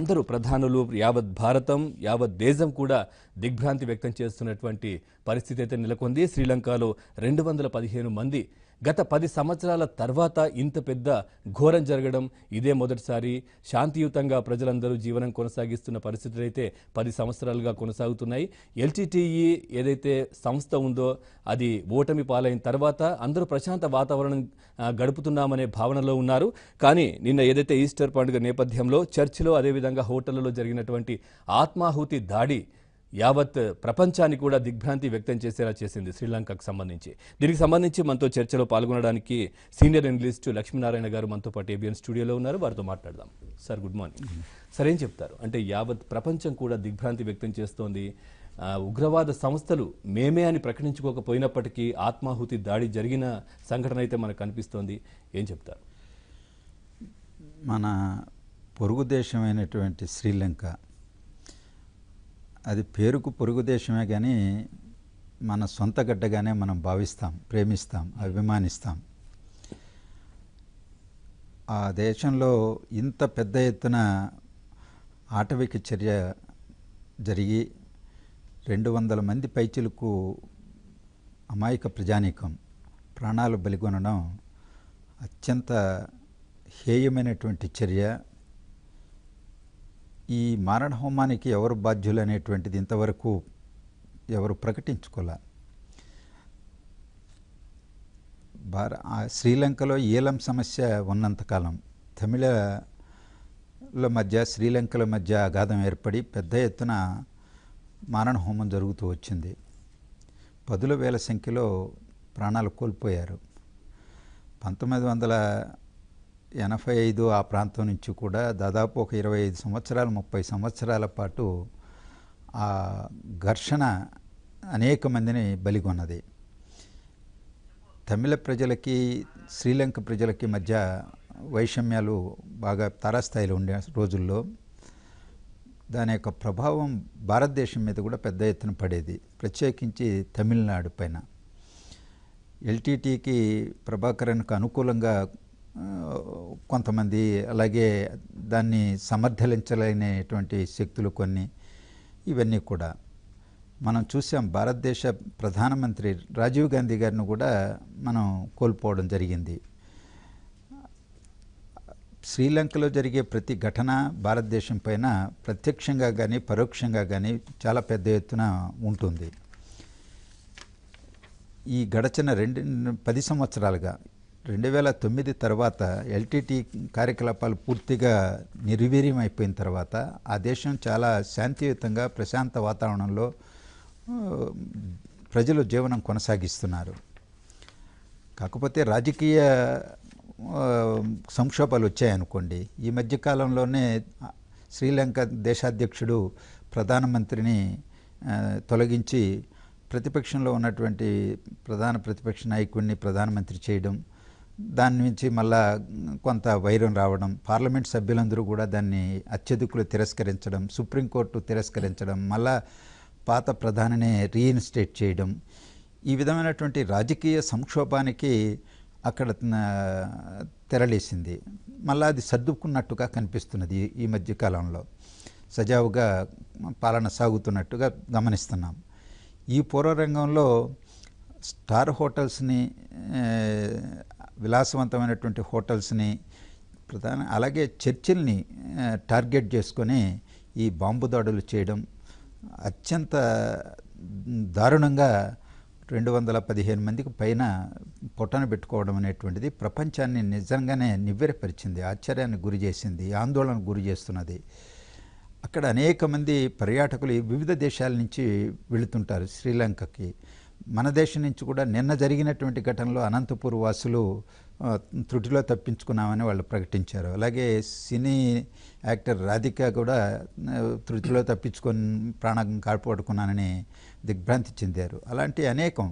అందరూ ప్రధానులు, యావత్ భారతం, యావత్ దేశం కూడా దిగ్భ్రాంతి వ్యక్తం చేస్తున్నటువంటి పరిస్థితి అయితే నెలకొంది. శ్రీలంకలో 215 మంది గత 10 సంవత్సరాల తర్వాత ఇంత పెద్ద ఘోరం జరగడం ఇదే మొదటిసారి. శాంతియుతంగా ప్రజలందరూ జీవనం కొనసాగిస్తున్న పరిస్థితులు అయితే 10 సంవత్సరాలుగా కొనసాగుతున్నాయి. ఎల్టీటీఈ ఏదైతే సంస్థ ఉందో అది ఓటమి పాలైన తర్వాత అందరూ ప్రశాంత వాతావరణం గడుపుతున్నామనే భావనలో ఉన్నారు. కానీ నిన్న ఏదైతే ఈస్టర్ పండుగ నేపథ్యంలో చర్చిలో అదేవిధంగా హోటళ్లలో జరిగినటువంటి ఆత్మాహుతి దాడి యావత్ ప్రపంచాన్ని కూడా దిగ్భ్రాంతి వ్యక్తం చేసేలా చేసింది శ్రీలంకకు సంబంధించి. దీనికి సంబంధించి మనతో చర్చలో పాల్గొనడానికి సీనియర్ అనలిస్ట్ లక్ష్మీనారాయణ గారు మనతో పాటు ఏబిఎన్ స్టూడియోలో ఉన్నారు. వారితో మాట్లాడదాం. Sir, good morning. సార్, ఏం చెప్తారు? అంటే యావత్ ప్రపంచం కూడా దిగ్భ్రాంతి వ్యక్తం చేస్తోంది. ఉగ్రవాద సంస్థలు మేమే అని ప్రకటించుకోకపోయినప్పటికీ ఆత్మాహుతి దాడి జరిగిన సంఘటన అయితే మనకు కనిపిస్తోంది. ఏం చెప్తారు? మన పొరుగు దేశమైనటువంటి శ్రీలంక అది పేరుకు పొరుగు దేశమే కానీ మన సొంత గడ్డగానే మనం భావిస్తాం, ప్రేమిస్తాం, అభిమానిస్తాం. ఆ దేశంలో ఇంత పెద్ద ఎత్తున ఆటవిక చర్య జరిగి 200 మంది పైచిలకు అమాయక ప్రజానీకం ప్రాణాలు బలిగొనడం అత్యంత హేయమైనటువంటి చర్య. ఈ మారణ హోమానికి ఎవరు బాధ్యులు అనేటువంటిది ఇంతవరకు ఎవరు ప్రకటించుకోలే. శ్రీలంకలో ఏలం సమస్య ఉన్నంతకాలం తమిళల మధ్య శ్రీలంకల మధ్య అగాధం ఏర్పడి పెద్ద ఎత్తున మారణ హోమం జరుగుతూ వచ్చింది. 10,000 సంఖ్యలో ప్రాణాలు కోల్పోయారు. 1985 ఆ ప్రాంతం నుంచి కూడా దాదాపు ఒక 25 సంవత్సరాలు 30 సంవత్సరాల పాటు ఆ ఘర్షణ అనేక మందిని బలిగొన్నది. తమిళ ప్రజలకి శ్రీలంక ప్రజలకి మధ్య వైషమ్యాలు బాగా తారాస్థాయిలో ఉండే రోజుల్లో దాని యొక్క ప్రభావం భారతదేశం మీద కూడా పెద్ద ఎత్తున పడేది, ప్రత్యేకించి తమిళనాడు పైన. ఎల్టీటీకి ప్రభాకరన్కు అనుకూలంగా కొంతమంది, అలాగే దాన్ని సమర్థించలేనటువంటి శక్తులు కొన్ని, ఇవన్నీ కూడా మనం చూసాం. భారతదేశ ప్రధానమంత్రి రాజీవ్ గాంధీ గారిని కూడా మనం కోల్పోవడం జరిగింది. శ్రీలంకలో జరిగే ప్రతి ఘటన భారతదేశం పైన ప్రత్యక్షంగా కానీ పరోక్షంగా కానీ చాలా పెద్ద ఎత్తున ఉంటుంది. ఈ గడచిన 10 సంవత్సరాలుగా 2009 తర్వాత ఎల్టీటీ కార్యకలాపాలు పూర్తిగా నిర్వీర్యం అయిపోయిన తర్వాత ఆ దేశం చాలా శాంతియుతంగా ప్రశాంత వాతావరణంలో ప్రజలు జీవనం కొనసాగిస్తున్నారు. కాకపోతే రాజకీయ సంక్షోభాలు వచ్చాయనుకోండి. ఈ మధ్యకాలంలోనే శ్రీలంక దేశాధ్యక్షుడు ప్రధానమంత్రిని తొలగించి ప్రతిపక్షంలో ఉన్నటువంటి ప్రధాన ప్రతిపక్ష నాయకుడిని ప్రధానమంత్రి చేయడం, దాని నుంచి మళ్ళా కొంత వైరం రావడం, పార్లమెంట్ సభ్యులందరూ కూడా దాన్ని అత్యధికులు తిరస్కరించడం, సుప్రీంకోర్టు తిరస్కరించడం, మళ్ళా పాత ప్రధానిని రీఇన్స్టేట్ చేయడం, ఈ విధమైనటువంటి రాజకీయ సంక్షోభానికి అక్కడ తెరలేసింది. మళ్ళీ అది సర్దుకున్నట్టుగా కనిపిస్తున్నది. ఈ మధ్యకాలంలో సజావుగా పాలన సాగుతున్నట్టుగా గమనిస్తున్నాం. ఈ పూర్వరంగంలో స్టార్ హోటల్స్ని, విలాసవంతమైనటువంటి హోటల్స్ని అలాగే చర్చిల్ని టార్గెట్ చేసుకొని ఈ బాంబు దాడులు చేయడం అత్యంత దారుణంగా 215 మందికి పైన పొట్టన పెట్టుకోవడం అనేటువంటిది ప్రపంచాన్ని నిజంగానే నివ్వెరపరిచింది, ఆశ్చర్యానికి గురి చేసింది, ఆందోళనకు గురి చేస్తున్నది. అక్కడ అనేక మంది పర్యాటకులు వివిధ దేశాల నుంచి వెళుతుంటారు శ్రీలంకకి. మన దేశం నుంచి కూడా నిన్న జరిగినటువంటి ఘటనలో అనంతపూర్ వాసులు త్రుటిలో తప్పించుకున్నామని వాళ్ళు ప్రకటించారు. అలాగే సినీ యాక్టర్ రాధిక కూడా త్రుటిలో తప్పించుకొని ప్రాణం కాపాడుకున్నానని దిగ్భ్రాంతి చెందారు. అలాంటి అనేకం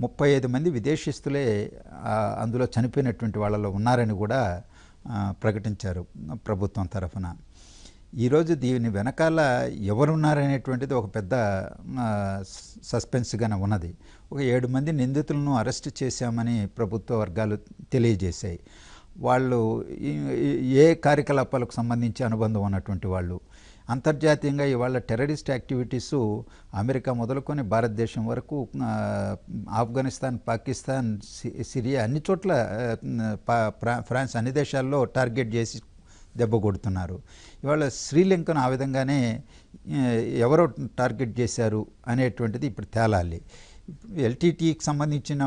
35 మంది విదేశీస్తులే అందులో చనిపోయినటువంటి వాళ్ళలో ఉన్నారని కూడా ప్రకటించారు ప్రభుత్వం తరఫున. ఈరోజు దీని వెనకాల ఎవరున్నారనేటువంటిది ఒక పెద్ద సస్పెన్స్గానే ఉన్నది. ఒక 7 మంది నిందితులను అరెస్ట్ చేశామని ప్రభుత్వ వర్గాలు తెలియజేశాయి. వాళ్ళు ఏ కార్యకలాపాలకు సంబంధించి అనుబంధం ఉన్నటువంటి వాళ్ళు. అంతర్జాతీయంగా ఇవాళ టెర్రరిస్ట్ యాక్టివిటీసు అమెరికా మొదలుకొని భారతదేశం వరకు ఆఫ్ఘనిస్తాన్, పాకిస్తాన్, సిరియా అన్ని చోట్ల ఫ్రాన్స్ అన్ని దేశాల్లో టార్గెట్ చేసి దెబ్బ కొడుతున్నారు. ఇవాళ శ్రీలంకను ఆ విధంగానే ఎవరో టార్గెట్ చేశారు అనేటువంటిది ఇప్పుడు తేలాలి. ఎల్టీటీకి సంబంధించిన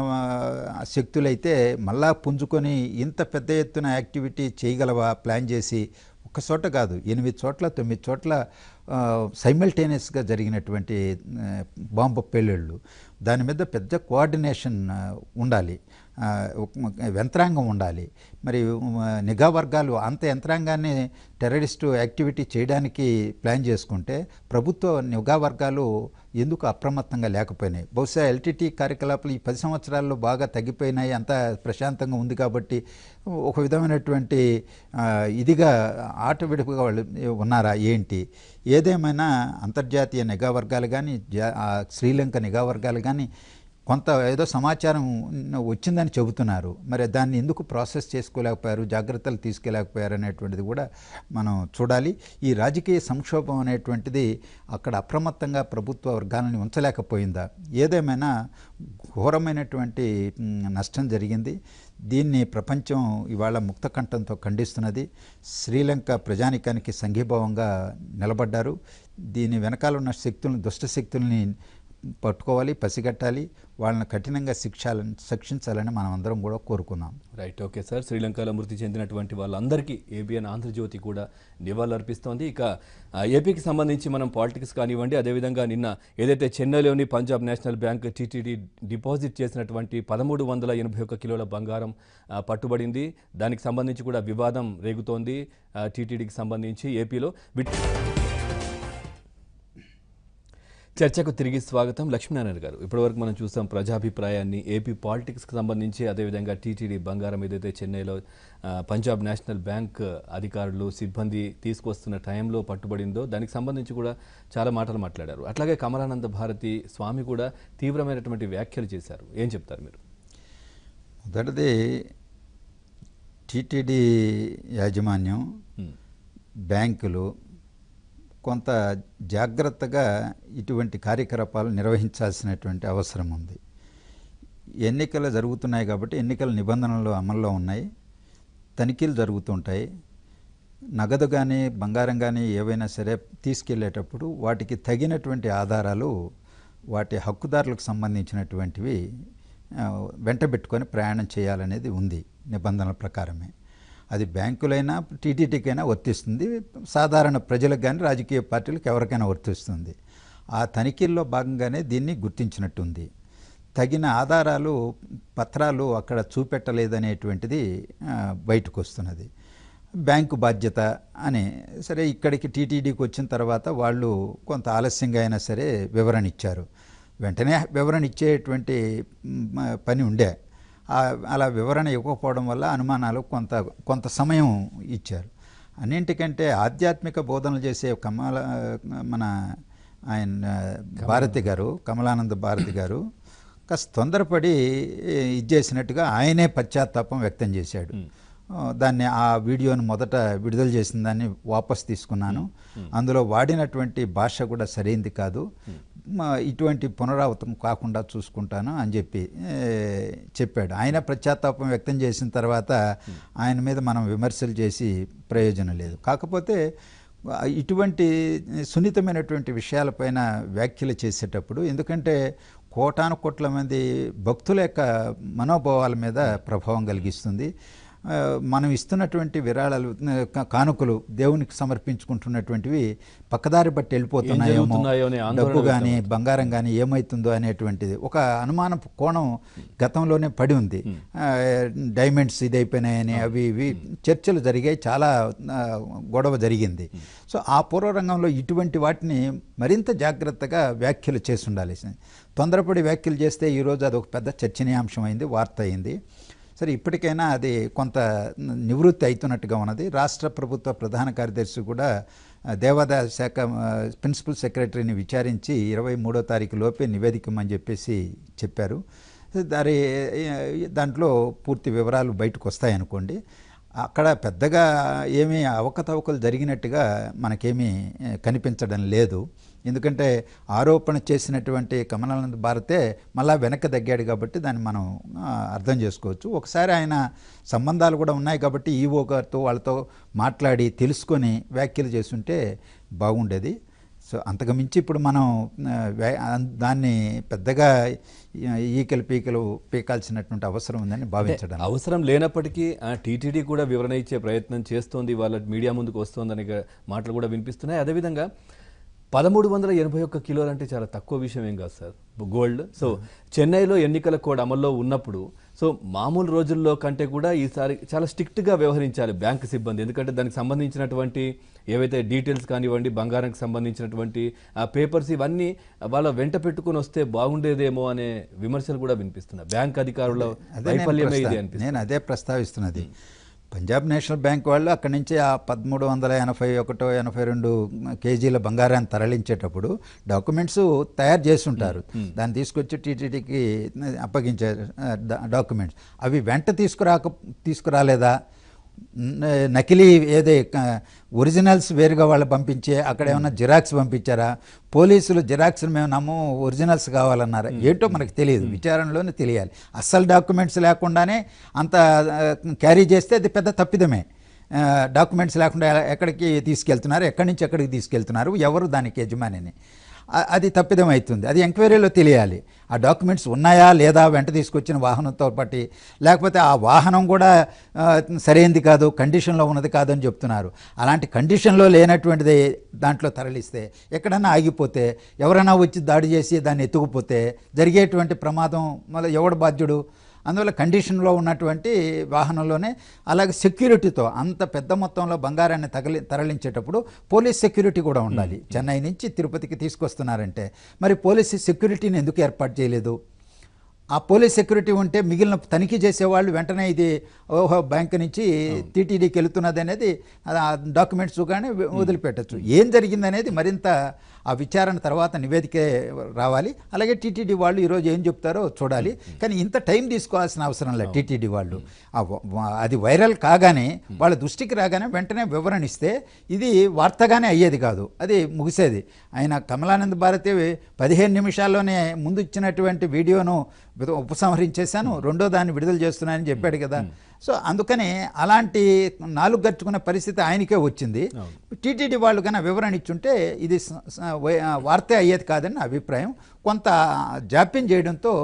శక్తులైతే మళ్ళా పుంజుకొని ఇంత పెద్ద ఎత్తున యాక్టివిటీ చేయగలవా ప్లాన్ చేసి? ఒక్క చోట కాదు, 8 చోట్ల 9 చోట్ల సైమల్టేనియస్గా జరిగినటువంటి బాంబు పేలుళ్ళు. దాని మీద పెద్ద కోఆర్డినేషన్ ఉండాలి, యంత్రాంగం ఉండాలి. మరి నిఘా వర్గాలు అంత యంత్రాంగాన్ని టెర్రరిస్టు యాక్టివిటీ చేయడానికి ప్లాన్ చేసుకుంటే ప్రభుత్వ నిఘా వర్గాలు ఎందుకు అప్రమత్తంగా లేకపోయినాయి? బహుశా ఎల్టీటీ కార్యకలాపాలు ఈ 10 సంవత్సరాల్లో బాగా తగ్గిపోయినాయి, అంతా ప్రశాంతంగా ఉంది కాబట్టి ఒక విధమైనటువంటి ఇదిగా ఆట విడుపుగా వాళ్ళు ఉన్నారా ఏంటి? ఏదేమైనా అంతర్జాతీయ నిఘా వర్గాలు కానీ శ్రీలంక నిఘా వర్గాలు కానీ కొంత ఏదో సమాచారం వచ్చిందని చెబుతున్నారు. మరి దాన్ని ఎందుకు ప్రాసెస్ చేసుకోలేకపోయారు, జాగ్రత్తలు తీసుకెళ్ళకపోయారు అనేటువంటిది కూడా మనం చూడాలి. ఈ రాజకీయ సంక్షోభం అనేటువంటిది అక్కడ అప్రమత్తంగా ప్రభుత్వ వర్గాలని ఉంచలేకపోయిందా? ఏదేమైనా ఘోరమైనటువంటి నష్టం జరిగింది. దీన్ని ప్రపంచం ఇవాళ ముక్తకంఠంతో ఖండిస్తున్నది. శ్రీలంక ప్రజానికానికి సంఘీభావంగా నిలబడ్డారు. దీని వెనకాల ఉన్న శక్తులను, దుష్ట శక్తుల్ని పట్టుకోవాలి, పసిగట్టాలి, వాళ్ళని కఠినంగా శిక్షించాలని మనం అందరం కూడా కోరుకున్నాం. Right, okay sir. శ్రీలంకలో మృతి చెందినటువంటి వాళ్ళందరికీ ఏబిఎన్ ఆంధ్రజ్యోతి కూడా నివాళులర్పిస్తోంది. ఇక ఏపీకి సంబంధించి మనం పాలిటిక్స్ కానివ్వండి, అదేవిధంగా నిన్న ఏదైతే చెన్నైలోని Punjab national bank TTD deposit చేసినటువంటి 1381 కిలోల బంగారం పట్టుబడింది. దానికి సంబంధించి కూడా వివాదం రేగుతోంది టీటీడీకి సంబంధించి ఏపీలో. చర్చకు తిరిగి స్వాగతం. లక్ష్మీనారాయణ గారు, ఇప్పటివరకు మనం చూసాం ప్రజాభిప్రాయాన్ని ఏపీ పాలిటిక్స్కి సంబంధించి, అదేవిధంగా టీటీడీ బంగారం ఏదైతే చెన్నైలో పంజాబ్ నేషనల్ బ్యాంక్ అధికారులు సిబ్బంది తీసుకొస్తున్న టైంలో పట్టుబడిందో దానికి సంబంధించి కూడా చాలా మాటలు మాట్లాడారు. అట్లాగే కమలానంద భారతి స్వామి కూడా తీవ్రమైనటువంటి వ్యాఖ్యలు చేశారు. ఏం చెప్తారు మీరు? మొదటిది, టీటీడీ యాజమాన్యం, బ్యాంకులు కొంత జాగ్రత్తగా ఇటువంటి కార్యకలాపాలు నిర్వహించాల్సినటువంటి అవసరం ఉంది. ఎన్నికలు జరుగుతున్నాయి కాబట్టి ఎన్నికల నిబంధనలు అమల్లో ఉన్నాయి, తనిఖీలు జరుగుతుంటాయి. నగదు కానీ బంగారం కానీ ఏవైనా సరే తీసుకెళ్లేటప్పుడు వాటికి తగినటువంటి ఆధారాలు, వాటి హక్కుదారులకు సంబంధించినటువంటివి వెంటబెట్టుకొని ప్రయాణం చేయాలనేది ఉంది నిబంధనల ప్రకారమే. అది బ్యాంకులైనా టీటీడీకైనా వర్తిస్తుంది, సాధారణ ప్రజలకు కానీ రాజకీయ పార్టీలకు ఎవరికైనా వర్తిస్తుంది. ఆ తనిఖీల్లో భాగంగానే దీన్ని గుర్తించినట్టుంది. తగిన ఆధారాలు, పత్రాలు అక్కడ చూపెట్టలేదనేటువంటిది బయటకు వస్తున్నది. బ్యాంకు బాధ్యత అని సరే, ఇక్కడికి టీటీడీకి వచ్చిన తర్వాత వాళ్ళు కొంత ఆలస్యంగా అయినా సరే వివరణ ఇచ్చారు. వెంటనే వివరణ ఇచ్చేటువంటి పని ఉండే, అలా వివరణ ఇవ్వకపోవడం వల్ల అనుమానాలు కొంత సమయం ఇచ్చారు. అన్నింటికంటే ఆధ్యాత్మిక బోధనలు చేసే మన ఆయన భారతి గారు, కమలానంద భారతి గారు కాస్త తొందరపడి చేసినట్టుగా ఆయనే పశ్చాత్తాపం వ్యక్తం చేశాడు. దాన్ని, ఆ వీడియోను మొదట విడుదల చేసిన దాన్ని వాపస్ తీసుకున్నాను, అందులో వాడినటువంటి భాష కూడా సరైంది కాదు, ఇటువంటి పునరావృతం కాకుండా చూసుకుంటాను అని చెప్పాడు. ఆయన పశ్చాత్తాపం వ్యక్తం చేసిన తర్వాత ఆయన మీద మనం విమర్శలు చేసి ప్రయోజనం లేదు. కాకపోతే ఇటువంటి సున్నితమైనటువంటి విషయాలపైన వ్యాఖ్యలు చేసేటప్పుడు, ఎందుకంటే కోటాను కోట్ల మంది భక్తుల యొక్క మనోభావాల మీద ప్రభావం కలిగిస్తుంది. మనం ఇస్తున్నటువంటి విరాళాలు, కానుకలు, దేవునికి సమర్పించుకుంటున్నటువంటివి పక్కదారి బట్టి వెళ్ళిపోతున్నాయేమో, డబ్బు కానీ బంగారం కానీ ఏమవుతుందో అనేటువంటిది ఒక అనుమానం కోణం గతంలోనే పడి ఉంది. డైమండ్స్ ఇదైపోయినాయని అవి ఇవి చర్చలు జరిగాయి, చాలా గొడవ జరిగింది. సో ఆ పూర్వరంగంలో ఇటువంటి వాటిని మరింత జాగ్రత్తగా వ్యాఖ్యలు చేసి ఉండాలి. తొందరపడి వ్యాఖ్యలు చేస్తే ఈరోజు అది ఒక పెద్ద చర్చనీయాంశం అయింది, వార్త అయింది. సరే, ఇప్పటికైనా అది కొంత నివృత్తి అవుతున్నట్టుగా ఉన్నది. రాష్ట్ర ప్రభుత్వ ప్రధాన కార్యదర్శి కూడా దేవాదాయ శాఖ ప్రిన్సిపల్ సెక్రటరీని విచారించి 23వ తారీఖు లోపే నివేదికమని చెప్పారు. దాంట్లో పూర్తి వివరాలు బయటకు వస్తాయనుకోండి. అక్కడ పెద్దగా ఏమీ అవకతవకలు జరిగినట్టుగా మనకేమీ కనిపించడం లేదు. ఎందుకంటే ఆరోపణ చేసినటువంటి కమలానంద భారతే మళ్ళా వెనక్కి తగ్గాడు కాబట్టి దాన్ని మనం అర్థం చేసుకోవచ్చు. ఒకసారి ఆయన సంబంధాలు కూడా ఉన్నాయి కాబట్టి ఈవో గారితో వాళ్ళతో మాట్లాడి తెలుసుకొని వ్యాఖ్యలు చేస్తుంటే బాగుండేది. సో అంతకు మించి ఇప్పుడు మనం దాన్ని పెద్దగా ఈకలు పీకాల్సినటువంటి అవసరం ఉందని భావించడం అవసరం లేనప్పటికీ టీటీడీ కూడా వివరణ ఇచ్చే ప్రయత్నం చేస్తోంది, వాళ్ళ మీడియా ముందుకు వస్తోందనే మాటలు కూడా వినిపిస్తున్నాయి. అదేవిధంగా 1381 కిలోలు అంటే చాలా తక్కువ విషయం ఏం కాదు సార్ గోల్డ్. సో చెన్నైలో ఎన్నికల కోడ్ అమల్లో ఉన్నప్పుడు సో మామూలు రోజుల్లో కంటే కూడా ఈసారి చాలా స్ట్రిక్ట్గా వ్యవహరించాలి బ్యాంకు సిబ్బంది. ఎందుకంటే దానికి సంబంధించినటువంటి ఏవైతే డీటెయిల్స్ కానివ్వండి, బంగారానికి సంబంధించినటువంటి పేపర్స్ ఇవన్నీ వాళ్ళ వెంట పెట్టుకుని వస్తే బాగుండేదేమో అనే విమర్శలు కూడా వినిపిస్తున్నాయి. బ్యాంక్ అధికారుల వైఫల్యమే ఇది అనిపిస్తుంది. నేను అదే ప్రస్తావిస్తున్నది. పంజాబ్ నేషనల్ బ్యాంక్ వాళ్ళు అక్కడి నుంచి ఆ 1381-82 కేజీల బంగారాన్ని తరలించేటప్పుడు డాక్యుమెంట్స్ తయారు చేసి ఉంటారు. దాన్ని తీసుకొచ్చి టీటీడీకి అప్పగించారు డాక్యుమెంట్స్. అవి వెంట తీసుకురాలేదా? నకిలీ ఏదే ఒరిజినల్స్ వేరుగా వాళ్ళు పంపించే అక్కడ ఏమన్నా జిరాక్స్ పంపించారా? పోలీసులు జిరాక్స్లు మేము నమ్మము, ఒరిజినల్స్ కావాలన్నారా? ఏంటో మనకు తెలియదు, విచారణలోనే తెలియాలి. అస్సలు డాక్యుమెంట్స్ లేకుండానే అంత క్యారీ చేస్తే అది పెద్ద తప్పిదమే. డాక్యుమెంట్స్ లేకుండా ఎక్కడికి తీసుకెళ్తున్నారు, ఎక్కడి నుంచి ఎక్కడికి తీసుకెళ్తున్నారు, ఎవరు దానికి యజమానిని, అది తప్పిదం అవుతుంది. అది ఎంక్వైరీలో తెలియాలి. ఆ డాక్యుమెంట్స్ ఉన్నాయా లేదా వెంట తీసుకొచ్చిన వాహనంతో పాటు, లేకపోతే ఆ వాహనం కూడా సరైనది కాదు, కండిషన్లో ఉన్నది కాదని చెప్తున్నారు. అలాంటి కండిషన్లో లేనటువంటిది దాంట్లో తరలిస్తే, ఎక్కడన్నా ఆగిపోతే, ఎవరైనా వచ్చి దాడి చేసి దాన్ని ఎత్తుకుపోతే జరిగేటువంటి ప్రమాదం మళ్ళీ ఎవడు బాధ్యుడు? అందువల్ల కండిషన్లో ఉన్నటువంటి వాహనంలోనే, అలాగే సెక్యూరిటీతో అంత పెద్ద మొత్తంలో బంగారాన్ని తరలించేటప్పుడు పోలీస్ సెక్యూరిటీ కూడా ఉండాలి. చెన్నై నుంచి తిరుపతికి తీసుకొస్తున్నారంటే మరి పోలీస్ సెక్యూరిటీని ఎందుకు ఏర్పాటు చేయలేదు? ఆ పోలీస్ సెక్యూరిటీ ఉంటే మిగిలిన తనిఖీ చేసేవాళ్ళు వెంటనే ఇది ఓహో బ్యాంకు నుంచి టీటీడీకి వెళుతున్నది అనేది డాక్యుమెంట్స్ కానీ వదిలిపెట్టచ్చు. ఏం జరిగిందనేది మరింత ఆ విచారణ తర్వాత నివేదికే రావాలి. అలాగే టీటీడీ వాళ్ళు ఈరోజు ఏం చెప్తారో చూడాలి. కానీ ఇంత టైం తీసుకోవాల్సిన అవసరం లేదు. టీటీడీ వాళ్ళు అది వైరల్ కాగానే వాళ్ళ దృష్టికి రాగానే వెంటనే వివరణ ఇస్తే ఇది వార్తగానే అయ్యేది కాదు, అది ముగిసేది. ఆయన కమలానంద భారతి 15 నిమిషాల్లోనే ముందు ఇచ్చినటువంటి వీడియోను ఉపసంహరించేశాను, రెండో దాన్ని విడుదల చేస్తున్నానని చెప్పాడు కదా. సో అందుకని అలాంటి నాలుగు గట్టుకునే పరిస్థితి ఆయనకే వచ్చింది. టీటీడీ వాళ్ళు కన్నా వివరణ ఇచ్చుంటే ఇది వార్త అయ్యేది కాదని నా అభిప్రాయం. కొంత జాప్యం చేయడంతో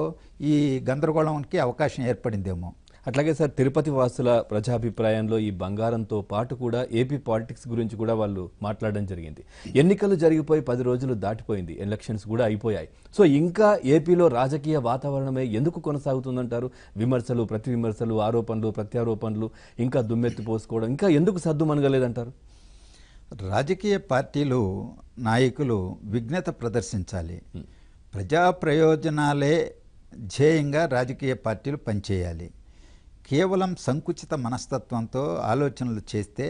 ఈ గందరగోళంకి అవకాశం ఏర్పడిందేమో. అట్లాగే సార్, తిరుపతి వాసుల ప్రజాభిప్రాయంలో ఈ బంగారంతో పాటు కూడా ఏపీ పాలిటిక్స్ గురించి కూడా వాళ్ళు మాట్లాడడం జరిగింది. ఎన్నికలు జరిగిపోయి 10 రోజులు దాటిపోయింది, ఎలక్షన్స్ కూడా అయిపోయాయి. సో ఇంకా ఏపీలో రాజకీయ వాతావరణమే ఎందుకు కొనసాగుతుందంటారు? విమర్శలు, ప్రతి విమర్శలు, ఆరోపణలు, ప్రత్యారోపణలు, ఇంకా దుమ్మెత్తి పోసుకోవడం ఇంకా ఎందుకు సద్దుమనగలేదంటారు? రాజకీయ పార్టీలు, నాయకులు విఘ్నత ప్రదర్శించాలి. ప్రజా ప్రయోజనాలే ధ్యేయంగా రాజకీయ పార్టీలు పనిచేయాలి. కేవలం సంకుచిత మనస్తత్వంతో ఆలోచనలు చేస్తే,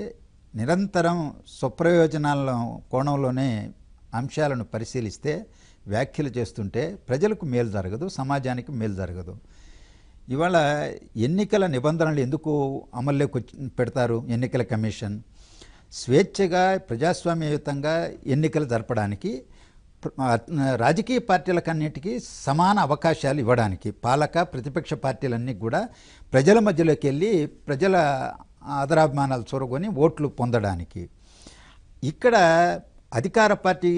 నిరంతరం స్వప్రయోజనాల కోణంలోనే అంశాలను పరిశీలిస్తే, వ్యాఖ్యలు చేస్తుంటే ప్రజలకు మేలు జరగదు, సమాజానికి మేలు జరగదు. ఇవాళ ఎన్నికల నిబంధనలు ఎందుకు అమల్లోకి పెడతారు? ఎన్నికల కమిషన్ స్వేచ్ఛగా ప్రజాస్వామ్యయుతంగా ఎన్నికలు జరపడానికి, రాజకీయ పార్టీలకన్నిటికీ సమాన అవకాశాలు ఇవ్వడానికి, పాలక ప్రతిపక్ష పార్టీలన్నీ కూడా ప్రజల మధ్యలోకి వెళ్ళి ప్రజల ఆదరాభిమానాలు చూరగొని ఓట్లు పొందడానికి. ఇక్కడ అధికార పార్టీ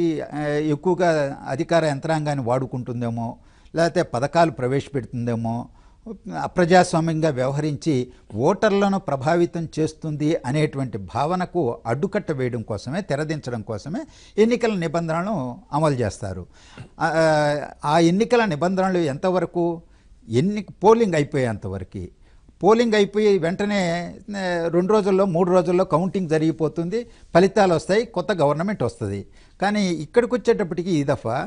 ఎక్కువగా అధికార యంత్రాంగాన్ని వాడుకుంటుందేమో, లేకపోతే పథకాలు ప్రవేశపెడుతుందేమో, అప్రజాస్వామ్యంగా వ్యవహరించి ఓటర్లను ప్రభావితం చేస్తుంది అనేటువంటి భావనకు అడ్డుకట్ట వేయడం కోసమే, తెరదించడం కోసమే ఎన్నికల నిబంధనలను అమలు చేస్తారు. ఆ ఎన్నికల నిబంధనలు ఎంతవరకు? పోలింగ్ అయిపోయేంతవరకు. పోలింగ్ అయిపోయి వెంటనే 2 రోజుల్లో 3 రోజుల్లో కౌంటింగ్ జరిగిపోతుంది, ఫలితాలు వస్తాయి, కొత్త గవర్నమెంట్ వస్తుంది. కానీ ఇక్కడికి వచ్చేటప్పటికి ఈ దఫా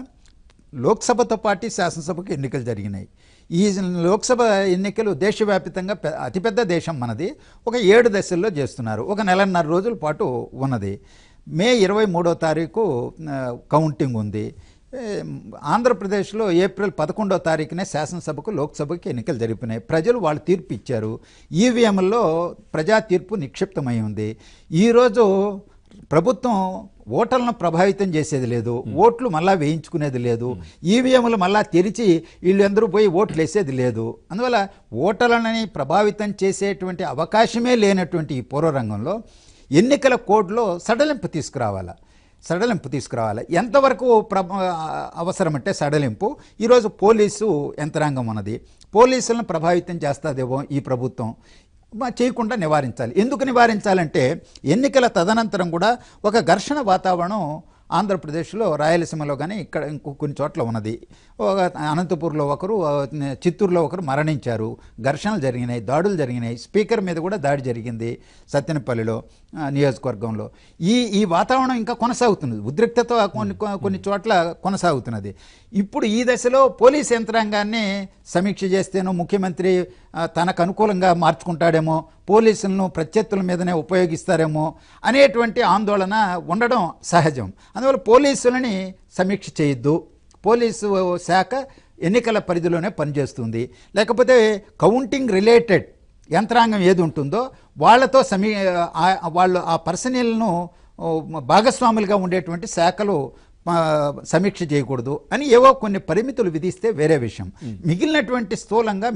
లోక్సభతో పాటు శాసనసభకు ఎన్నికలు జరిగినాయి. ఈ లోక్సభ ఎన్నికలు దేశవ్యాప్తంగా అతిపెద్ద దేశం మనది, ఒక 7 దశల్లో చేస్తున్నారు. ఒక 1.5 రోజుల పాటు ఉన్నది. మే 23వ తారీఖు కౌంటింగ్ ఉంది. ఆంధ్రప్రదేశ్లో ఏప్రిల్ 11వ తారీఖునే శాసనసభకు లోక్సభకు ఎన్నికలు జరిపినాయి. ప్రజలు వాళ్ళు తీర్పు ఇచ్చారు. ఈవీఎంల్లో ప్రజా తీర్పు నిక్షిప్తమై ఉంది. ఈరోజు ప్రభుత్వం ఓటర్లను ప్రభావితం చేసేది లేదు, ఓట్లు మళ్ళా వేయించుకునేది లేదు, ఈవీఎంలు మళ్ళా తెరిచి వీళ్ళందరూ పోయి ఓట్లు వేసేది లేదు. అందువల్ల ఓటర్లని ప్రభావితం చేసేటువంటి అవకాశమే లేనటువంటి ఈ పూర్వరంగంలో ఎన్నికల కోడ్లో సడలింపు తీసుకురావాలి. ఎంతవరకు అవసరం అంటే సడలింపు ఈరోజు పోలీసు యంత్రాంగం ఉన్నది, పోలీసులను ప్రభావితం చేస్తుందేమో ఈ ప్రభుత్వం, చేయకుండా నివారించాలి. ఎందుకు నివారించాలంటే ఎన్నికల తదనంతరం కూడా ఒక ఘర్షణ వాతావరణం ఆంధ్రప్రదేశ్లో రాయలసీమలో కానీ ఇక్కడ ఇంకో కొన్ని చోట్ల ఉన్నది. అనంతపూర్లో ఒకరు, చిత్తూరులో ఒకరు మరణించారు, ఘర్షణలు జరిగినాయి, దాడులు జరిగినాయి, స్పీకర్ మీద కూడా దాడి జరిగింది సత్తెనపల్లిలో నియోజకవర్గంలో. ఈ వాతావరణం ఇంకా కొనసాగుతున్నది, ఉద్రిక్తత కొన్ని చోట్ల కొనసాగుతున్నది. ఇప్పుడు ఈ దశలో పోలీస్ యంత్రాంగాన్ని సమీక్ష చేస్తేనో ముఖ్యమంత్రి తనకు అనుకూలంగా మార్చుకుంటాడేమో, పోలీసులను ప్రత్యర్థుల మీదనే ఉపయోగిస్తారేమో అనేటువంటి ఆందోళన ఉండడం సహజం. అందువల్ల పోలీసులని సమీక్ష చేయొద్దు, పోలీసు శాఖ ఎన్నికల పరిధిలోనే పనిచేస్తుంది. లేకపోతే కౌంటింగ్ రిలేటెడ్ యంత్రాంగం ఏది ఉంటుందో వాళ్ళతో వాళ్ళు ఆ పర్సనల్ను భాగస్వాములుగా ఉండేటువంటి శాఖలు సమీక్ష చేయకూడదు అని ఏవో కొన్ని పరిమితులు విధిస్తే వేరే విషయం.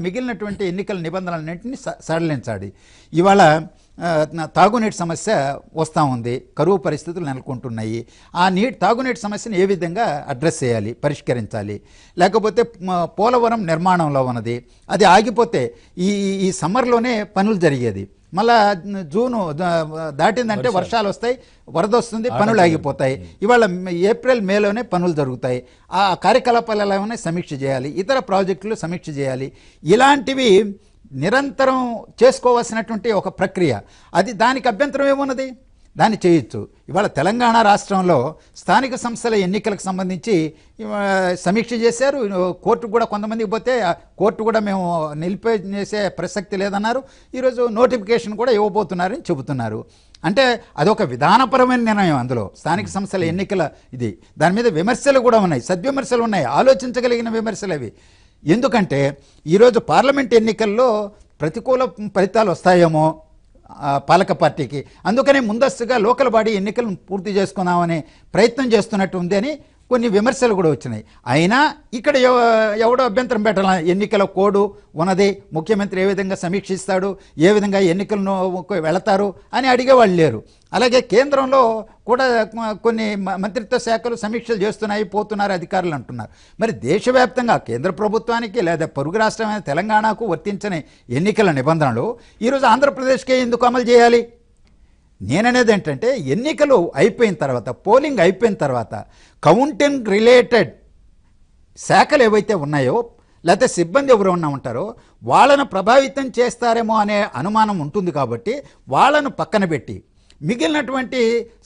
మిగిలినటువంటి ఎన్నికల నిబంధనలన్నింటినీ సడలించాలి. ఇవాళ తాగునీటి సమస్య వస్తూ ఉంది, కరువు పరిస్థితులు నెలకొంటున్నాయి. ఆ తాగునీటి సమస్యను ఏ విధంగా అడ్రస్ చేయాలి, పరిష్కరించాలి. లేకపోతే పోలవరం నిర్మాణంలో ఉన్నది, అది ఆగిపోతే ఈ సమ్మర్లోనే పనులు జరిగేది, మళ్ళా జూను దాటిందంటే వర్షాలు వస్తాయి, వరద వస్తుంది, పనులు ఆగిపోతాయి. ఇవాళ ఏప్రిల్ మేలోనే పనులు జరుగుతాయి. ఆ కార్యకలాపాలు ఎలా ఉన్నాయి సమీక్ష చేయాలి, ఇతర ప్రాజెక్టులు సమీక్ష చేయాలి. ఇలాంటివి నిరంతరం చేసుకోవాల్సినటువంటి ఒక ప్రక్రియ. దానికి అభ్యంతరం ఏమున్నది, దాన్ని చేయొచ్చు. ఇవాళ తెలంగాణ రాష్ట్రంలో స్థానిక సంస్థల ఎన్నికలకు సంబంధించి సమీక్ష చేశారు. కోర్టుకు కూడా కొంతమందికి పోతే కోర్టు కూడా మేము నిలిపేసే ప్రసక్తి లేదన్నారు. ఈరోజు నోటిఫికేషన్ కూడా ఇవ్వబోతున్నారని చెబుతున్నారు. అంటే అదొక విధానపరమైన నిర్ణయం. అందులో స్థానిక సంస్థల ఎన్నికల దాని మీద విమర్శలు కూడా ఉన్నాయి, సద్విమర్శలు ఉన్నాయి, ఆలోచించగలిగిన విమర్శలు అవి. ఎందుకంటే ఈరోజు పార్లమెంట్ ఎన్నికల్లో ప్రతికూల ఫలితాలు వస్తాయేమో పాలక పార్టీకి, అందుకనే ముందస్తుగా లోకల్ బాడీ ఎన్నికలను పూర్తి చేసుకుందామనే ప్రయత్నం చేస్తున్నట్టు ఉంది అని కొన్ని విమర్శలు కూడా వచ్చినాయి. అయినా ఇక్కడ ఎవడో అభ్యంతరం పెట్టాల, ఎన్నికల కోడ్ ఉన్నది, ముఖ్యమంత్రి ఏ విధంగా సమీక్షిస్తాడు, ఏ విధంగా ఎన్నికలను వెళతారు అని అడిగేవాళ్ళు లేరు. అలాగే కేంద్రంలో కూడా కొన్ని మంత్రిత్వ శాఖలు సమీక్షలు చేస్తున్నాయి, పోతున్నారు అధికారులు అంటున్నారు. మరి దేశవ్యాప్తంగా కేంద్ర ప్రభుత్వానికి లేదా పొరుగు రాష్ట్రమైన తెలంగాణకు వర్తించని ఎన్నికల నిబంధనలు ఈరోజు ఆంధ్రప్రదేశ్కే ఎందుకు అమలు చేయాలి? నేననేది ఏంటంటే ఎన్నికలు అయిపోయిన తర్వాత, పోలింగ్ అయిపోయిన తర్వాత కౌంటింగ్ రిలేటెడ్ శాఖలు ఏవైతే ఉన్నాయో లేకపోతే సిబ్బంది ఎవరు ఉంటారో వాళ్ళను ప్రభావితం చేస్తారేమో అనే అనుమానం ఉంటుంది. కాబట్టి వాళ్ళను పక్కన పెట్టి మిగిలినటువంటి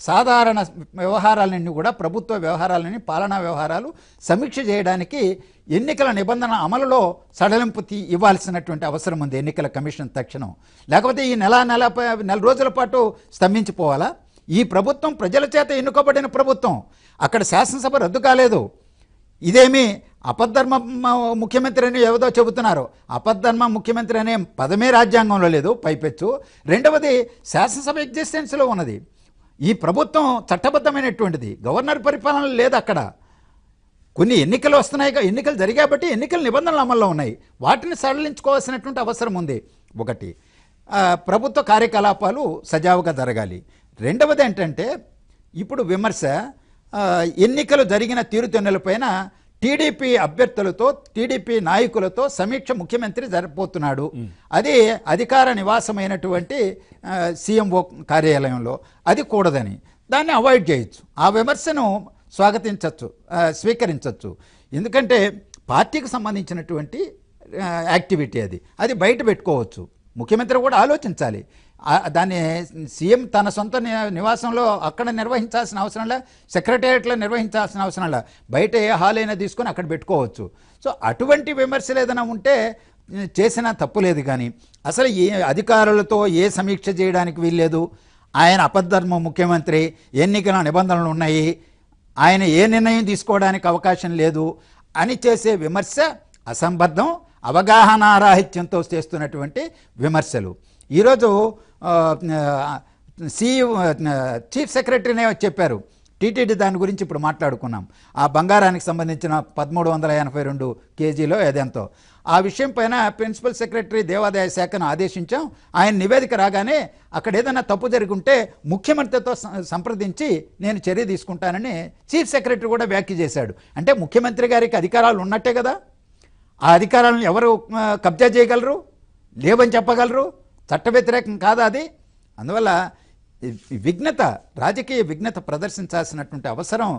సాధారణ వ్యవహారాలన్నీ కూడా, ప్రభుత్వ వ్యవహారాలని, పాలనా వ్యవహారాలు సమీక్ష చేయడానికి ఎన్నికల నిబంధన అమలులో సడలింపు ఇవ్వాల్సినటువంటి అవసరం ఉంది ఎన్నికల కమిషన్ తక్షణం. లేకపోతే ఈ నెల రోజుల పాటు స్తంభించిపోవాలా? ఈ ప్రభుత్వం ప్రజల చేత ఎన్నుకోబడిన ప్రభుత్వం, అక్కడ శాసనసభ రద్దు కాలేదు. ఇదేమి అపద్ధర్మ ముఖ్యమంత్రి అని ఏదో చెబుతున్నారు. అపద్ధర్మ ముఖ్యమంత్రి అనే పదమే రాజ్యాంగంలో లేదు పైపెచ్చు. రెండవది శాసనసభ ఎగ్జిస్టెన్స్లో ఉన్నది. ఈ ప్రభుత్వం చట్టబద్ధమైనటువంటిది, గవర్నర్ పరిపాలన లేదు అక్కడ. కొన్ని ఎన్నికలు వస్తున్నాయి, ఎన్నికలు జరిగాబట్టి ఎన్నికల నిబంధనలు అమల్లో ఉన్నాయి, వాటిని సడలించుకోవాల్సినటువంటి అవసరం ఉంది. ఒకటి, ప్రభుత్వ కార్యకలాపాలు సజావుగా జరగాలి. రెండవది ఏంటంటే ఇప్పుడు విమర్శ, ఎన్నికలు జరిగిన తీరుతెన్నులపైన టీడీపీ అభ్యర్థులతో, టీడీపీ నాయకులతో సమీక్ష ముఖ్యమంత్రి జరపబోతున్నాడు. అది అధికార నివాసమైనటువంటి సీఎంఓ కార్యాలయంలో, అది కూడదని దాన్ని అవాయిడ్ చేయొచ్చు. ఆ విమర్శను స్వీకరించవచ్చు. ఎందుకంటే పార్టీకి సంబంధించినటువంటి యాక్టివిటీ అది బయట పెట్టుకోవచ్చు. ముఖ్యమంత్రి కూడా ఆలోచించాలి. దాన్ని సీఎం తన సొంత నివాసంలో అక్కడ నిర్వహించాల్సిన అవసరం లే, సెక్రటేరియట్లో నిర్వహించాల్సిన అవసరం లే, బయట ఏ హాల్ అయినా తీసుకొని అక్కడ పెట్టుకోవచ్చు. సో అటువంటి విమర్శలు ఏదైనా ఉంటే చేసినా తప్పులేదు. కానీ అసలు ఏ అధికారులతో ఏ సమీక్ష చేయడానికి వీల్లేదు, ఆయన అపద్ధర్మ ముఖ్యమంత్రి, ఎన్నికల నిబంధనలు ఉన్నాయి ఆయన ఏ నిర్ణయం తీసుకోవడానికి అవకాశం లేదు అని చేసే విమర్శ అసంబద్ధం, అవగాహనారాహిత్యంతో చేస్తున్నటువంటి విమర్శలు. ఈరోజు చీఫ్ సెక్రటరీనే చెప్పారు, టీటీడీ దాని గురించి ఇప్పుడు మాట్లాడుకున్నాం, ఆ బంగారానికి సంబంధించిన 1382 కేజీలో ఏదెంతో ఆ విషయం పైన ప్రిన్సిపల్ సెక్రటరీ దేవాదాయ శాఖను ఆదేశించాం. ఆయన నివేదిక రాగానే అక్కడ ఏదైనా తప్పు జరుగుంటే ముఖ్యమంత్రితో సంప్రదించి నేను చర్య తీసుకుంటానని చీఫ్ సెక్రటరీ కూడా వ్యాఖ్య చేశాడు. అంటే ముఖ్యమంత్రి గారికి అధికారాలు ఉన్నట్టే కదా, ఆ అధికారాలను ఎవరు కబ్జా చేయగలరు, లేవని చెప్పగలరు, చట్ట వ్యతిరేకం కాదా అది? అందువల్ల విఘ్నత, రాజకీయ విఘ్నత ప్రదర్శించాల్సినటువంటి అవసరం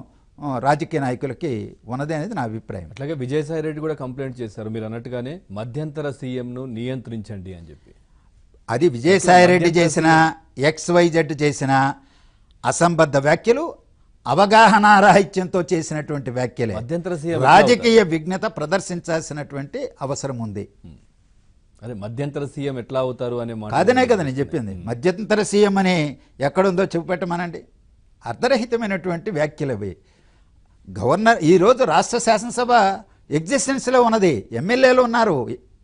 రాజకీయ నాయకులకి ఉన్నది అనేది నా అభిప్రాయం. అట్లాగే విజయసాయి రెడ్డి కూడా కంప్లైంట్ చేశారు మీరు అన్నట్టుగానే మధ్యంతర సీఎంను నియంత్రించండి అని చెప్పి. అది విజయసాయి రెడ్డి చేసిన, XYZ చేసిన అసంబద్ధ వ్యాఖ్యలు, అవగాహనారాహిత్యంతో చేసినటువంటి వ్యాఖ్యలే. మధ్యంతర సీఎం రాజకీయ విఘ్నత ప్రదర్శించాల్సినటువంటి అవసరం ఉంది. అదే మధ్యంతర సీఎం ఎట్లా అవుతారు అనే మాట కాదనే కదా నేను చెప్పింది. మధ్యంతర సీఎం అని ఎక్కడుందో చూపెట్టమనండి. అర్ధరహితమైనటువంటి వ్యాఖ్యలు అవి. గవర్నర్ ఈరోజు రాష్ట్ర శాసనసభ ఎగ్జిస్టెన్స్లో ఉన్నది, ఎమ్మెల్యేలు ఉన్నారు,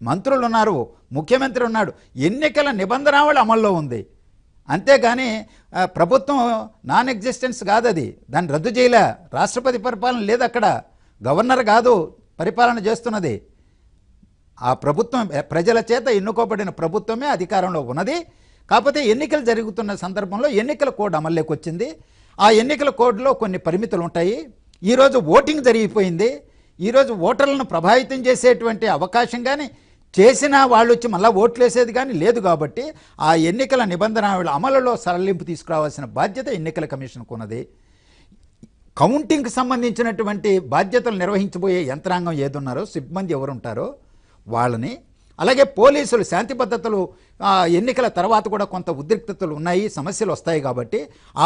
మంత్రులు ఉన్నారు, ముఖ్యమంత్రి ఉన్నాడు, ఎన్నికల నిబంధనావళి అమల్లో ఉంది. అంతేగాని ప్రభుత్వం నాన్ ఎగ్జిస్టెన్స్ కాదు, అది దాన్ని రద్దు చేయలే. రాష్ట్రపతి పరిపాలన లేదు అక్కడ, గవర్నర్ కాదు పరిపాలన చేస్తున్నది. ఆ ప్రభుత్వం ప్రజల చేత ఎన్నుకోబడిన ప్రభుత్వమే అధికారంలో ఉన్నది. కాకపోతే ఎన్నికలు జరుగుతున్న సందర్భంలో ఎన్నికల కోడ్ అమల్లోకి వచ్చింది. ఆ ఎన్నికల కోడ్లో కొన్ని పరిమితులు ఉంటాయి. ఈరోజు ఓటింగ్ జరిగిపోయింది. ఈరోజు ఓటర్లను ప్రభావితం చేసేటువంటి అవకాశం కానీ, చేసిన వాళ్ళు వచ్చి మళ్ళీ ఓట్లు వేసేది కానీ లేదు. కాబట్టి ఆ ఎన్నికల నిబంధనల అమలులో సరళింపు తీసుకురావాల్సిన బాధ్యత ఎన్నికల కమిషన్కు ఉన్నది. కౌంటింగ్కి సంబంధించినటువంటి బాధ్యతలు నిర్వహించబోయే యంత్రాంగం ఏదున్నారో, సిబ్బంది ఎవరుంటారో వాళ్ళని, అలాగే పోలీసులు శాంతి భద్రతలు ఎన్నికల తర్వాత కూడా కొంత ఉద్రిక్తతలు ఉన్నాయి, సమస్యలు వస్తాయి. కాబట్టి ఆ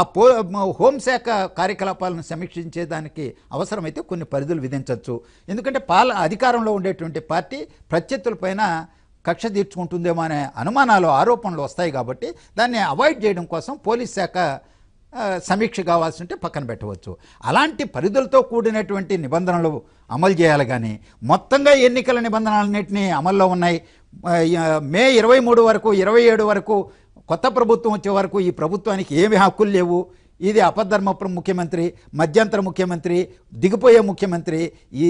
హోంశాఖ కార్యకలాపాలను సమీక్షించేదానికి అవసరమైతే కొన్ని పరిధులు విధించవచ్చు. ఎందుకంటే అధికారంలో ఉండేటువంటి పార్టీ ప్రత్యర్థులపైన కక్ష తీర్చుకుంటుందేమో అనే అనుమానాలు, ఆరోపణలు వస్తాయి. కాబట్టి దాన్ని అవాయిడ్ చేయడం కోసం పోలీస్ శాఖ సమీక్ష కావాల్సి ఉంటే పక్కన పెట్టవచ్చు. అలాంటి పరిధులతో కూడినటువంటి నిబంధనలు అమలు చేయాలి. కానీ మొత్తంగా ఎన్నికల నిబంధనలన్నింటినీ అమల్లో ఉన్నాయి. మే 23 వరకు, 27 వరకు, కొత్త ప్రభుత్వం వచ్చే వరకు ఈ ప్రభుత్వానికి ఏమి హక్కులు లేవు, ఇది అపధర్మ ముఖ్యమంత్రి, మధ్యంతర ముఖ్యమంత్రి, దిగిపోయే ముఖ్యమంత్రి, ఈ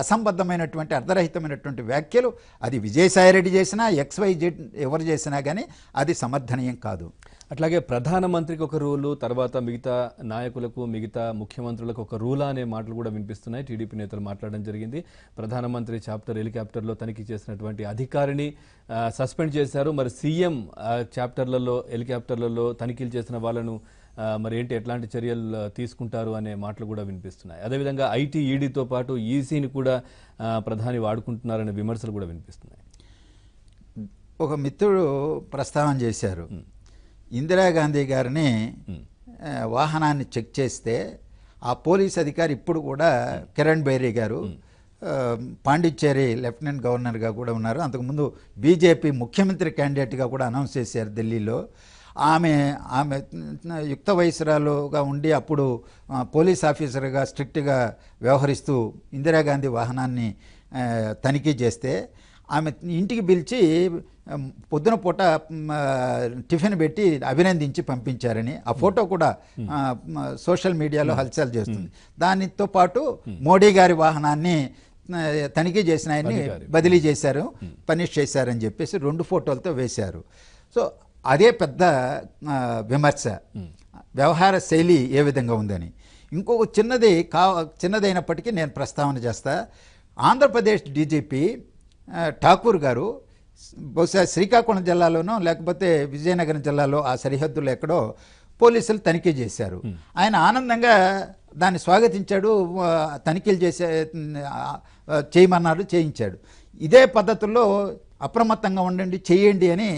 అసంబద్ధమైనటువంటి అర్ధరహితమైనటువంటి వ్యాఖ్యలు అది విజయసాయిరెడ్డి చేసినా, XYZ ఎవరు చేసినా కానీ అది సమర్థనీయం కాదు. అట్లాగే ప్రధానమంత్రికి ఒక రూలు, తర్వాత మిగతా నాయకులకు, మిగతా ముఖ్యమంత్రులకు ఒక రూలా అనే మాటలు కూడా వినిపిస్తున్నాయి. టీడీపీ నేతలు మాట్లాడడం జరిగింది. ప్రధానమంత్రి హెలికాప్టర్లో తనిఖీ చేసినటువంటి అధికారిని సస్పెండ్ చేశారు. మరి సీఎం హెలికాప్టర్లలో తనిఖీలు చేసిన వాళ్ళను మరి ఏంటి, ఎట్లాంటి చర్యలు తీసుకుంటారు అనే మాటలు కూడా వినిపిస్తున్నాయి. అదేవిధంగా ఐటీ, ఈడీతో పాటు ఈసీని కూడా ప్రధాని వాడుకుంటున్నారనే విమర్శలు కూడా వినిపిస్తున్నాయి. ఒక మిత్రుడు ప్రస్తావన చేశారు, ఇందిరాగాంధీ గారిని వాహనాన్ని చెక్ చేస్తే ఆ పోలీస్ అధికారి ఇప్పుడు కూడా కిరణ్ బేరీ గారు పాండిచ్చేరి లెఫ్టినెంట్ గవర్నర్గా కూడా ఉన్నారు. అంతకుముందు బీజేపీ ముఖ్యమంత్రి క్యాండిడేట్గా కూడా అనౌన్స్ చేశారు ఢిల్లీలో. ఆమె యుక్త వయసురాలుగా ఉండి అప్పుడు పోలీస్ ఆఫీసర్గా స్ట్రిక్ట్గా వ్యవహరిస్తూ ఇందిరాగాంధీ వాహనాన్ని తనిఖీ చేస్తే ఆమె ఇంటికి పిలిచి పొద్దున పూట టిఫిన్ పెట్టి అభినందించి పంపించారని ఆ ఫోటో కూడా సోషల్ మీడియాలో హల్చల్ చేస్తుంది. దానితో పాటు మోడీ గారి వాహనాన్ని తనిఖీ చేసిన ఆయన్ని బదిలీ చేశారు, పనిష్ చేశారని చెప్పేసి 2 ఫోటోలతో వేశారు. సో అదే పెద్ద విమర్శ, వ్యవహార శైలి ఏ విధంగా ఉందని. ఇంకొక చిన్నదైనప్పటికీ నేను ప్రస్తావన చేస్తా. ఆంధ్రప్రదేశ్ డీజీపీ ఠాకూర్ గారు బహుశా శ్రీకాకుళం జిల్లాలోనో లేకపోతే విజయనగరం జిల్లాలో ఆ సరిహద్దులో ఎక్కడో పోలీసులు తనిఖీ చేశారు. ఆయన ఆనందంగా దాన్ని స్వాగతించాడు, తనిఖీలు చేయమన్నారు, చేయించాడు. ఇదే పద్ధతుల్లో అప్రమత్తంగా ఉండండి, చేయండి అని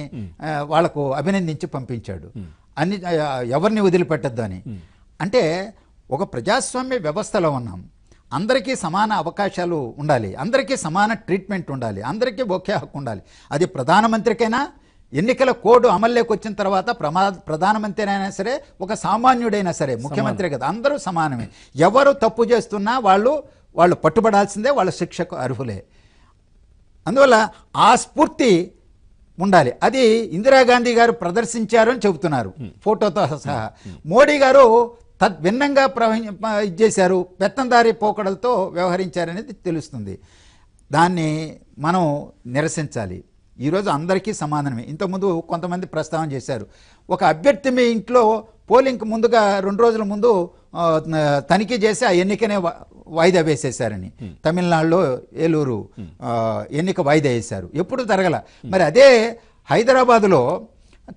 వాళ్లకు అభినందించి పంపించాడు. ఎవరిని వదిలిపెట్టద్దు అని. అంటే ఒక ప్రజాస్వామ్య వ్యవస్థలో ఉన్నాం, అందరికీ సమాన అవకాశాలు ఉండాలి, అందరికీ సమాన ట్రీట్మెంట్ ఉండాలి, అందరికీ ఒకే హక్కు ఉండాలి. అది ప్రధానమంత్రికైనా, ఎన్నికల కోడ్ అమల్లోకి వచ్చిన తర్వాత ప్రధానమంత్రి అయినా సరే ఒక సామాన్యుడైనా సరే ముఖ్యమంత్రి కదా అందరూ సమానమే. ఎవరు తప్పు చేస్తున్నా వాళ్ళు పట్టుబడాల్సిందే, వాళ్ళ శిక్షకు అర్హులే. అందువల్ల ఆ స్ఫూర్తి ఉండాలి. అది ఇందిరాగాంధీ గారు ప్రదర్శించారు అని చెబుతున్నారు ఫోటోతో సహా. మోడీ గారు తద్భిన్నంగా చేశారు, పెత్తందారి పోకడలతో వ్యవహరించారనేది తెలుస్తుంది. దాన్ని మనం నిరసించాలి. ఈరోజు అందరికీ సమానమే. ఇంతకుముందు కొంతమంది ప్రస్తావన చేశారు, ఒక అభ్యర్థి మీ ఇంట్లో పోలింగ్కి ముందుగా 2 రోజుల ముందు తనిఖీ చేసి ఆ ఎన్నికనే వాయిదా వేసేశారని. తమిళనాడులో ఏలూరు ఎన్నిక వాయిదా వేశారు, ఎప్పుడు జరగల. మరి అదే హైదరాబాదులో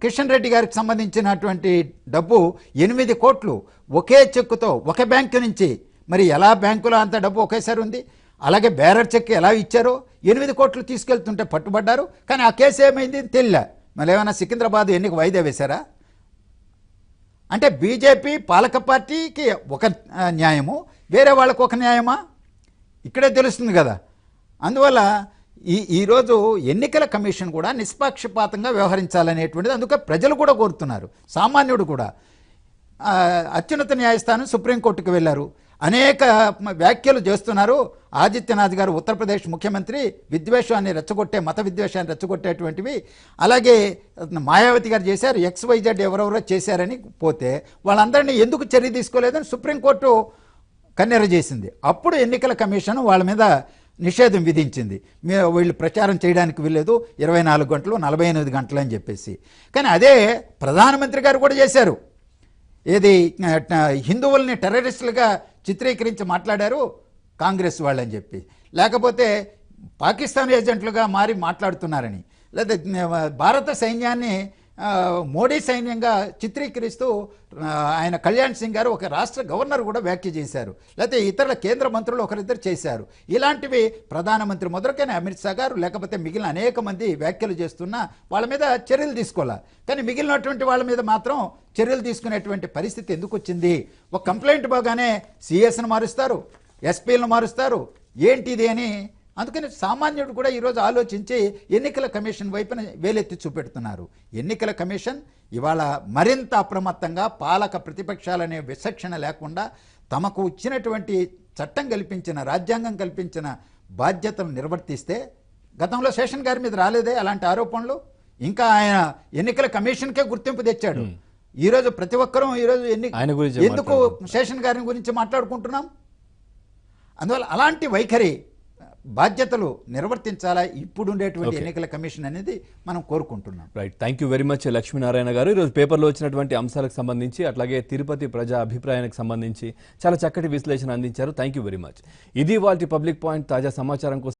కిషన్ రెడ్డి గారికి సంబంధించినటువంటి డబ్బు 8 కోట్లు ఒకే చెక్కుతో ఒక బ్యాంకు నుంచి, మరి ఎలా బ్యాంకులో అంత డబ్బు ఒకేసారి ఉంది, అలాగే బేరర్ చెక్ ఎలా ఇచ్చారో 8 కోట్లు తీసుకెళ్తుంటే పట్టుబడ్డారు. కానీ ఆ కేసు ఏమైంది తెలియలే. మళ్ళీ ఏమైనా సికింద్రాబాద్ ఎన్నిక వాయిదా వేశారా? అంటే బీజేపీ పాలక పార్టీకి ఒక న్యాయము, వేరే వాళ్ళకు ఒక న్యాయమా? ఇక్కడే తెలుస్తుంది కదా. అందువల్ల ఈరోజు ఎన్నికల కమిషన్ కూడా నిష్పక్షపాతంగా వ్యవహరించాలనేటువంటిది అందుకే ప్రజలు కూడా కోరుతున్నారు, సామాన్యుడు కూడా. అత్యున్నత న్యాయస్థానం సుప్రీంకోర్టుకు వెళ్ళారు, అనేక వ్యాఖ్యలు చేస్తున్నారు. ఆదిత్యనాథ్ గారు ఉత్తరప్రదేశ్ ముఖ్యమంత్రి విద్వేషాన్ని రెచ్చగొట్టే, మత విద్వేషాన్ని రెచ్చగొట్టేటువంటివి, అలాగే మాయావతి గారు చేశారు, XYZ ఎవరెవరో చేశారని పోతే వాళ్ళందరినీ ఎందుకు చర్య తీసుకోలేదని సుప్రీంకోర్టు కన్నెర చేసింది. అప్పుడు ఎన్నికల కమిషన్ వాళ్ళ మీద నిషేధం విధించింది. వీళ్ళు ప్రచారం చేయడానికి వీల్లేదు, 24 గంటలు 48 గంటలు అని చెప్పేసి. కానీ అదే ప్రధానమంత్రి గారు కూడా చేశారు. ఏది హిందువుల్ని టెర్రరిస్టులుగా చిత్రీకరించి మాట్లాడారు కాంగ్రెస్ వాళ్ళని చెప్పి, లేకపోతే పాకిస్తాన్ ఏజెంట్లుగా మారి మాట్లాడుతున్నారని, లేదా భారత సైన్యాన్ని మోడీ సైన్యంగా చిత్రీకరిస్తూ ఆయన కళ్యాణ్ సింగ్ గారు ఒక రాష్ట్ర గవర్నర్ కూడా వ్యాఖ్య చేశారు, లేకపోతే ఇతరుల కేంద్ర మంత్రులు ఒకరిద్దరు చేశారు. ఇలాంటివి ప్రధానమంత్రి మొదలుకైనా అమిత్ షా గారు లేకపోతే మిగిలిన అనేక మంది వ్యాఖ్యలు చేస్తున్నా వాళ్ళ మీద చర్యలు తీసుకోవాలి. కానీ మిగిలినటువంటి వాళ్ళ మీద మాత్రం చర్యలు తీసుకునేటువంటి పరిస్థితి ఎందుకు వచ్చింది? ఒక కంప్లైంట్ బాగానే సిఎస్ను మారుస్తారు, ఎస్పీలను మారుస్తారు, ఏంటిది అని. అందుకని సామాన్యుడు కూడా ఈరోజు ఆలోచించి ఎన్నికల కమిషన్ వైపున వేలెత్తి చూపెడుతున్నారు. ఎన్నికల కమిషన్ ఇవాళ మరింత అప్రమత్తంగా పాలక ప్రతిపక్షాలనే విచక్షణ లేకుండా తమకు ఇచ్చినటువంటి చట్టం కల్పించిన, రాజ్యాంగం కల్పించిన బాధ్యతను నిర్వర్తిస్తే, గతంలో శేషన్ గారి మీద రాలేదే అలాంటి ఆరోపణలు, ఇంకా ఆయన ఎన్నికల కమిషన్కే గుర్తింపు తెచ్చాడు. ఈరోజు ప్రతి ఒక్కరూ ఈరోజు ఎందుకు శేషన్ గారి గురించి మాట్లాడుకుంటున్నాం? అందువల్ల అలాంటి వైఖరి బాధ్యతలు నిర్వర్తించాలా ఇప్పుడు ఉండేటువంటి ఎన్నికల కమిషన్ అనేది మనం కోరుకుంటున్నాం. Right, thank you very much Lakshminarayana గారు. ఈరోజు పేపర్లో వచ్చినటువంటి అంశాలకు సంబంధించి, అట్లాగే తిరుపతి ప్రజా అభిప్రాయానికి సంబంధించి చాలా చక్కటి విశ్లేషణ అందించారు. Thank you very much. ఇది వాటి పబ్లిక్ పాయింట్. తాజా సమాచారం కోసం